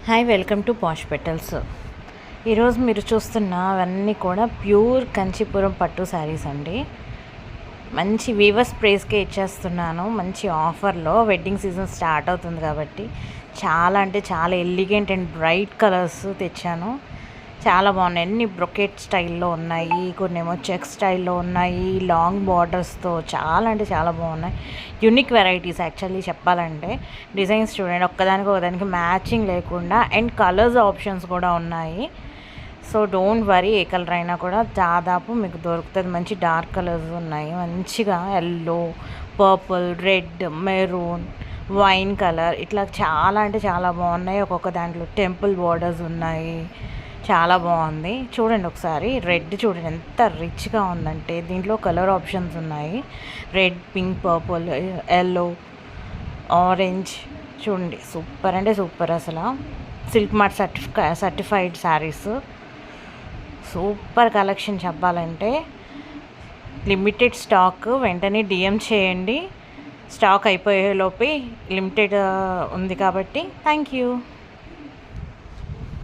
Hi, welcome to posh petals. ఈరోజు మీరు చూస్తున్న అవన్నీ కూడా ప్యూర్ కంచిపురం పట్టు శారీస్ అండి. మంచి వీవర్స్ ప్రైస్కే ఇచ్చేస్తున్నాను. మంచి ఆఫర్లో వెడ్డింగ్ సీజన్ స్టార్ట్ అవుతుంది కాబట్టి చాలా అంటే చాలా ఎలిగెంట్ అండ్ బ్రైట్ కలర్స్ తెచ్చాను. చాలా బాగున్నాయి. అన్ని బ్రొకెట్ స్టైల్లో ఉన్నాయి, కొన్ని ఏమో చెక్ స్టైల్లో ఉన్నాయి, లాంగ్ బార్డర్స్తో చాలా అంటే చాలా బాగున్నాయి. యూనిక్ వెరైటీస్ యాక్చువల్లీ చెప్పాలంటే. డిజైన్స్ చూడండి, ఒకదానికి మ్యాచింగ్ లేకుండా అండ్ కలర్స్ ఆప్షన్స్ కూడా ఉన్నాయి. So don't worry, A colour అయినా కూడా దాదాపు మీకు దొరుకుతుంది. మంచి డార్క్ కలర్స్ ఉన్నాయి, మంచిగా yellow, purple, red, maroon, wine colour, ఇట్లా చాలా అంటే చాలా బాగున్నాయి. ఒక్కొక్క దాంట్లో టెంపుల్ బార్డర్స్ ఉన్నాయి. చాలా బాగుంది. చూడండి ఒకసారి, రెడ్ చూడండి ఎంత రిచ్గా ఉందంటే. దీంట్లో కలర్ ఆప్షన్స్ ఉన్నాయి, red, pink, purple, yellow, orange. చూడండి సూపర్ అంటే సూపర్. అసలు silk mart certified saris, super collection. చెప్పాలంటే లిమిటెడ్ స్టాక్, వెంటనే డిఎం చేయండి. స్టాక్ అయిపోయేలోపే లిమిటెడ్ ఉంది కాబట్టి. Thank you.